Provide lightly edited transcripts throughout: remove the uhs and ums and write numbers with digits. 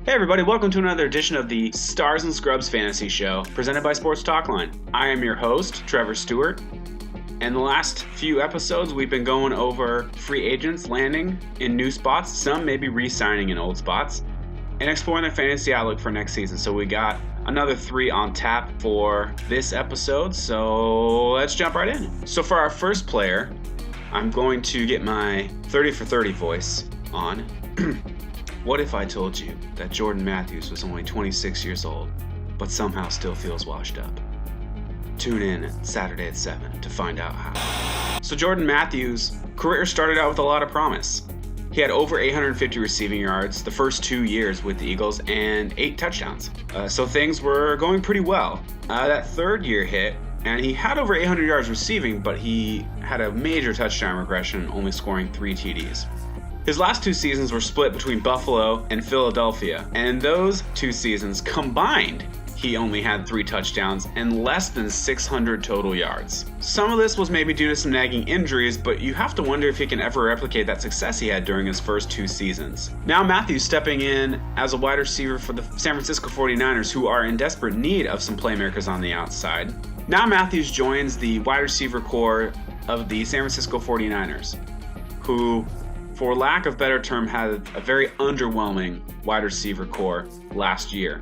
Hey everybody, welcome to another edition of the Stars and Scrubs Fantasy Show, presented by Sports Talkline. I am your host, Trevor Stewart. In the last few episodes, we've been going over free agents landing in new spots, some maybe re-signing in old spots, and exploring the fantasy outlook for next season. So we got another 3 on tap for this episode, so let's jump right in. So for our first player, I'm going to get my 30 for 30 voice on. What if I told you that Jordan Matthews was only 26 years old, but somehow still feels washed up? Tune in Saturday at 7 to find out how. So Jordan Matthews' career started out with a lot of promise. He had over 850 receiving yards the first 2 years with the Eagles and 8 touchdowns. So things were going pretty well. That third year hit, and he had over 800 yards receiving, but he had a major touchdown regression, only scoring 3 TDs. His last 2 seasons were split between Buffalo and Philadelphia, and those 2 seasons combined, he only had 3 touchdowns and less than 600 total yards. Some of this was maybe due to some nagging injuries, but you have to wonder if he can ever replicate that success he had during his first 2 seasons. Now Matthews stepping in as a wide receiver for the San Francisco 49ers, who are in desperate need of some playmakers on the outside. Now Matthews joins the wide receiver core of the San Francisco 49ers, who, for lack of better term, had a very underwhelming wide receiver core last year.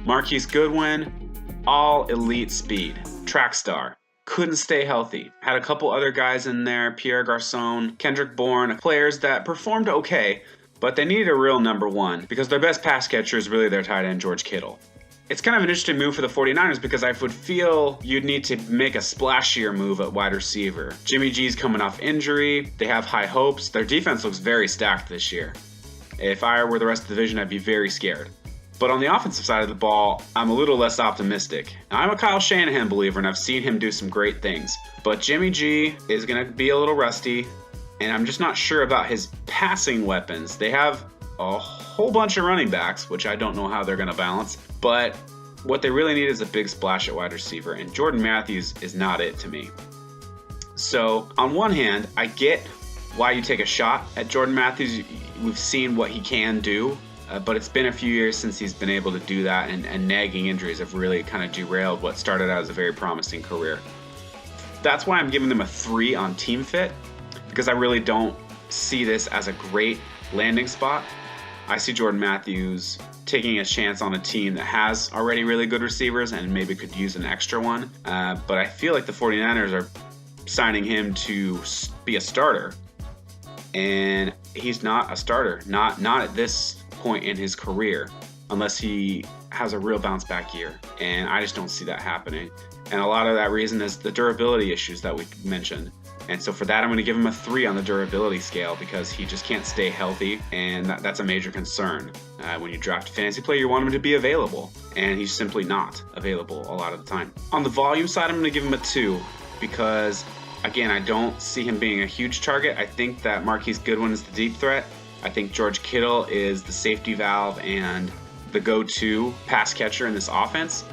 Marquise Goodwin, all elite speed, track star, couldn't stay healthy. Had a couple other guys in there, Pierre Garçon, Kendrick Bourne, players that performed okay, but they needed a real number one because their best pass catcher is really their tight end, George Kittle. It's kind of an interesting move for the 49ers because I would feel you'd need to make a splashier move at wide receiver. Jimmy G's coming off injury. They have high hopes. Their defense looks very stacked this year. If I were the rest of the division, I'd be very scared. But on the offensive side of the ball, I'm a little less optimistic. Now, I'm a Kyle Shanahan believer, and I've seen him do some great things. But Jimmy G is going to be a little rusty, and I'm just not sure about his passing weapons. They have a whole bunch of running backs, which I don't know how they're going to balance. But what they really need is a big splash at wide receiver, and Jordan Matthews is not it to me. So on one hand, I get why you take a shot at Jordan Matthews. We've seen what he can do, but it's been a few years since he's been able to do that, and nagging injuries have really kind of derailed what started out as a very promising career. That's why I'm giving them a 3 on team fit, because I really don't see this as a great landing spot. I see Jordan Matthews taking a chance on a team that has already really good receivers and maybe could use an extra one. But I feel like the 49ers are signing him to be a starter. And he's not a starter, not at this point in his career, unless he has a real bounce back year. And I just don't see that happening. And a lot of that reason is the durability issues that we mentioned. And so for that, I'm going to give him a 3 on the durability scale because he just can't stay healthy, and that's a major concern. When you draft a fantasy player, you want him to be available, and he's simply not available a lot of the time. On the volume side, I'm going to give him a 2 because, again, I don't see him being a huge target. I think that Marquise Goodwin is the deep threat. I think George Kittle is the safety valve and the go-to pass catcher in this offense.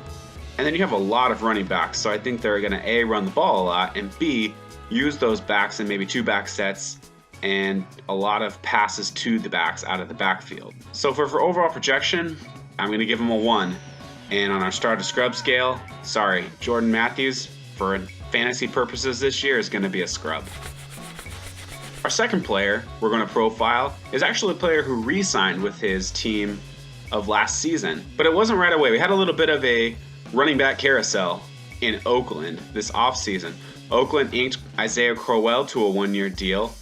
And then you have a lot of running backs, so I think they're going to A, run the ball a lot, and B, use those backs in maybe 2 back sets and a lot of passes to the backs out of the backfield. So for overall projection, I'm going to give him a 1. And on our star to scrub scale, sorry, Jordan Matthews, for fantasy purposes this year, is going to be a scrub. Our second player we're going to profile is actually a player who re-signed with his team of last season. But it wasn't right away. We had a little bit of a running back carousel in Oakland this offseason. Oakland inked Isaiah Crowell to a 1-year deal,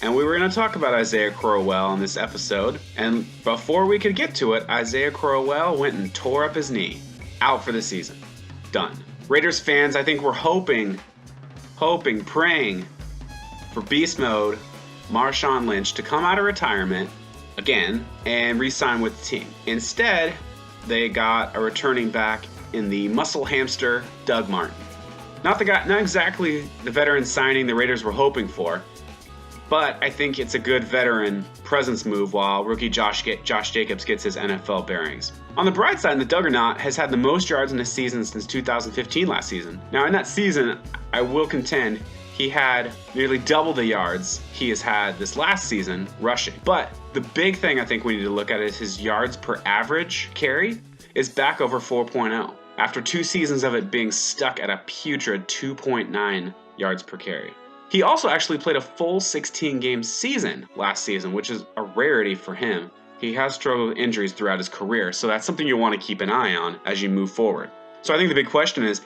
and we were going to talk about Isaiah Crowell in this episode, and before we could get to it, Isaiah Crowell went and tore up his knee. Out for the season. Done. Raiders fans, I think, were hoping, praying for beast mode Marshawn Lynch to come out of retirement again and re-sign with the team. Instead, they got a returning back in the muscle hamster Doug Martin. Not exactly the veteran signing the Raiders were hoping for, but I think it's a good veteran presence move while rookie Josh Jacobs gets his NFL bearings. On the bright side, the Juggernaut has had the most yards in a season since 2015 last season. Now, in that season, I will contend he had nearly double the yards he has had this last season rushing. But the big thing I think we need to look at is his yards per average carry is back over 4.0 after 2 seasons of it being stuck at a putrid 2.9 yards per carry. He also actually played a full 16-game season last season, which is a rarity for him. He has struggled with injuries throughout his career, so that's something you want to keep an eye on as you move forward. So I think the big question is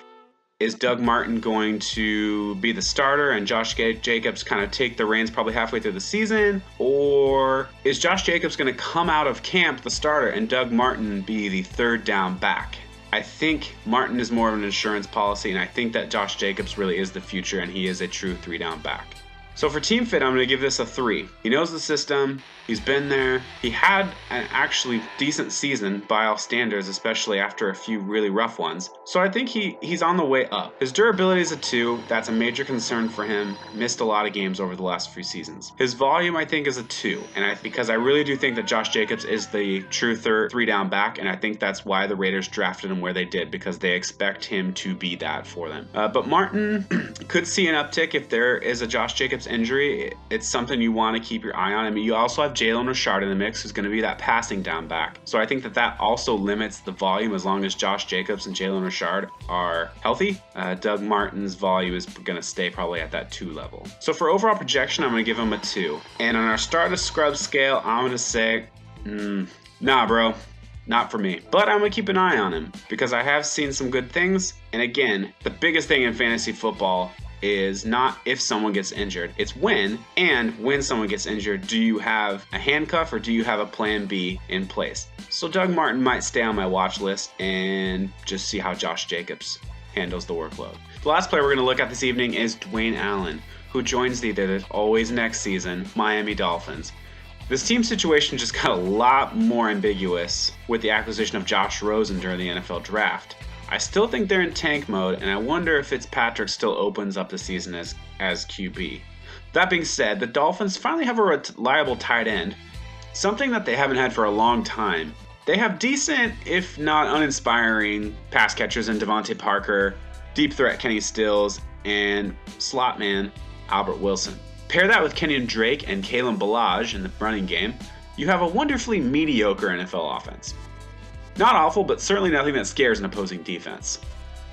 Doug Martin going to be the starter and Josh Jacobs kind of take the reins probably halfway through the season? Or is Josh Jacobs going to come out of camp the starter and Doug Martin be the third down back? I think Martin is more of an insurance policy, and I think that Josh Jacobs really is the future and he is a true 3-down back. So for team fit, I'm going to give this a 3. He knows the system. He's been there. He had an actually decent season by all standards, especially after a few really rough ones. So I think he's on the way up. His durability is a 2. That's a major concern for him. Missed a lot of games over the last few seasons. His volume, I think, is a 2. And because I really do think that Josh Jacobs is the true 3-down back, and I think that's why the Raiders drafted him where they did, because they expect him to be that for them. But Martin could see an uptick if there is a Josh Jacobs injury. It's something you want to keep your eye on. I mean, you also have Jalen Richard in the mix, who's going to be that passing down back. So I think that also limits the volume as long as Josh Jacobs and Jalen Richard are healthy. Doug Martin's volume is going to stay probably at that 2 level. So for overall projection, I'm going to give him a 2. And on our start to scrub scale, I'm going to say, nah, bro. Not for me. But I'm going to keep an eye on him because I have seen some good things. And again, the biggest thing in fantasy football is not if someone gets injured, it's when, and when someone gets injured, do you have a handcuff or do you have a plan B in place? So Doug Martin might stay on my watch list and just see how Josh Jacobs handles the workload. The last player we're going to look at this evening is Dwayne Allen, who joins the There's Always Next Season Miami Dolphins. This team situation just got a lot more ambiguous with the acquisition of Josh Rosen during the NFL draft. I still think they're in tank mode, and I wonder if Fitzpatrick still opens up the season as QB. That being said, the Dolphins finally have a reliable tight end, something that they haven't had for a long time. They have decent, if not uninspiring, pass catchers in Devontae Parker, deep threat Kenny Stills, and slot man Albert Wilson. Pair that with Kenyon Drake and Kalen Ballage in the running game, you have a wonderfully mediocre NFL offense. Not awful, but certainly nothing that scares an opposing defense.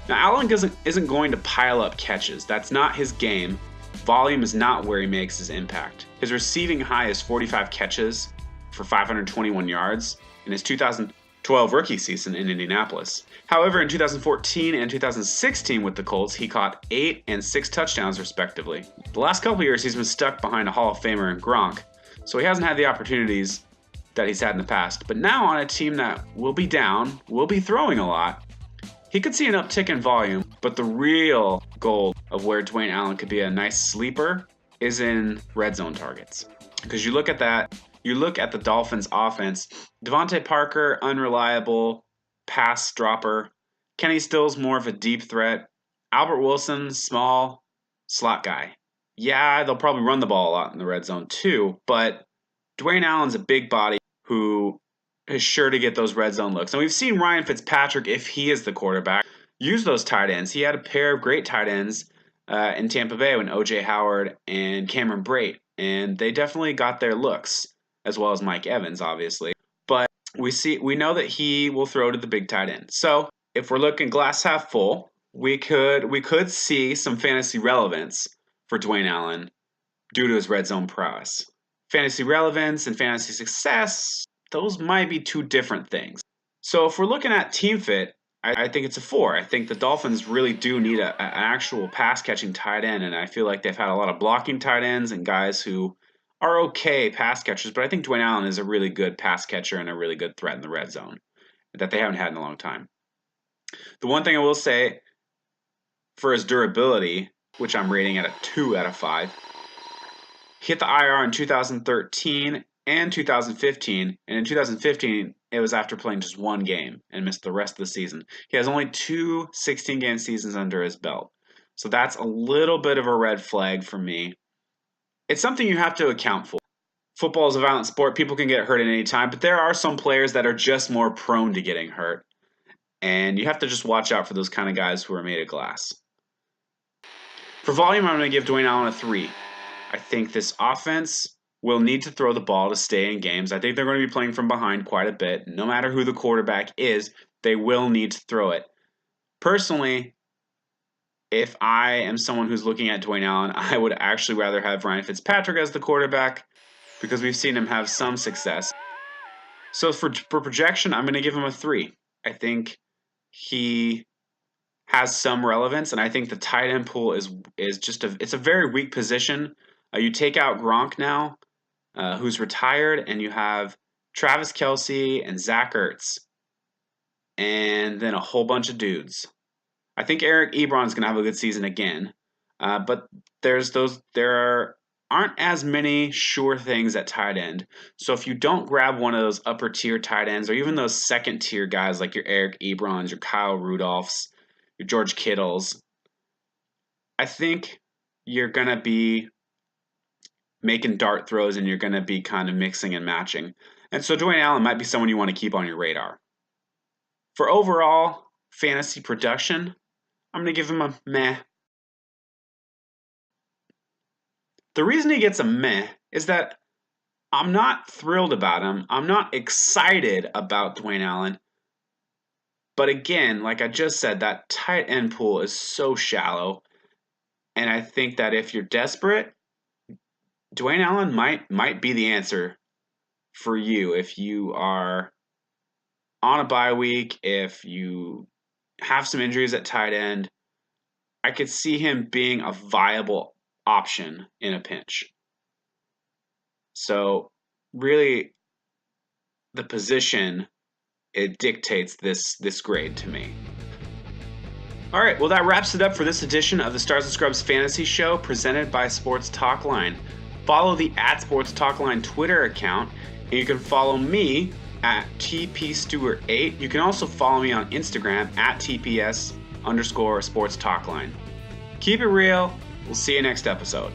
Now, Allen isn't going to pile up catches. That's not his game. Volume is not where he makes his impact. His receiving high is 45 catches for 521 yards in his 2012 rookie season in Indianapolis. However, in 2014 and 2016 with the Colts, he caught 8 and 6 touchdowns respectively. The last couple years, he's been stuck behind a Hall of Famer in Gronk, so he hasn't had the opportunities that he's had in the past. But now on a team that will be down, will be throwing a lot, he could see an uptick in volume, but the real goal of where Dwayne Allen could be a nice sleeper is in red zone targets. Because you look at that, you look at the Dolphins offense, Devontae Parker, unreliable, pass dropper. Kenny Stills, more of a deep threat. Albert Wilson, small, slot guy. Yeah, they'll probably run the ball a lot in the red zone too, but Dwayne Allen's a big body who is sure to get those red zone looks. And we've seen Ryan Fitzpatrick, if he is the quarterback, use those tight ends. He had a pair of great tight ends in Tampa Bay when O.J. Howard and Cameron Brate, and they definitely got their looks, as well as Mike Evans, obviously. But we know that he will throw to the big tight end. So if we're looking glass half full, we could see some fantasy relevance for Dwayne Allen due to his red zone prowess. Fantasy relevance and fantasy success, those might be two different things. So if we're looking at team fit, I think it's a 4. I think the Dolphins really do need an actual pass-catching tight end, and I feel like they've had a lot of blocking tight ends and guys who are okay pass catchers, but I think Dwayne Allen is a really good pass catcher and a really good threat in the red zone that they haven't had in a long time. The one thing I will say for his durability, which I'm rating at a 2 out of 5, hit the IR in 2013 and 2015, and in 2015, it was after playing just one game and missed the rest of the season. He has only 2 16-game seasons under his belt, so that's a little bit of a red flag for me. It's something you have to account for. Football is a violent sport. People can get hurt at any time, but there are some players that are just more prone to getting hurt, and you have to just watch out for those kind of guys who are made of glass. For volume, I'm going to give Dwayne Allen a 3. I think this offense will need to throw the ball to stay in games. I think they're going to be playing from behind quite a bit. No matter who the quarterback is, they will need to throw it. Personally, if I am someone who's looking at Dwayne Allen, I would actually rather have Ryan Fitzpatrick as the quarterback because we've seen him have some success. So for projection, I'm going to give him a 3. I think he has some relevance, and I think the tight end pool is just it's a very weak position. You take out Gronk now, who's retired, and you have Travis Kelce and Zach Ertz, and then a whole bunch of dudes. I think Eric Ebron's going to have a good season again, but there aren't as many sure things at tight end. So if you don't grab one of those upper tier tight ends, or even those second tier guys like your Eric Ebrons, your Kyle Rudolphs, your George Kittles, I think you're going to be making dart throws and you're going to be kind of mixing and matching. And so Dwayne Allen might be someone you want to keep on your radar. For overall fantasy production, I'm going to give him a meh. The reason he gets a meh is that I'm not thrilled about him. I'm not excited about Dwayne Allen. But again, like I just said, that tight end pool is so shallow. And I think that if you're desperate, Dwayne Allen might be the answer for you if you are on a bye week, if you have some injuries at tight end. I could see him being a viable option in a pinch. So really, the position, it dictates this grade to me. All right, well, that wraps it up for this edition of the Stars and Scrubs Fantasy Show presented by Sports Talkline. Follow the @SportsTalkline Twitter account, and you can follow me at TPStewart8. You can also follow me on Instagram at TPS_SportsTalkline. Keep it real. We'll see you next episode.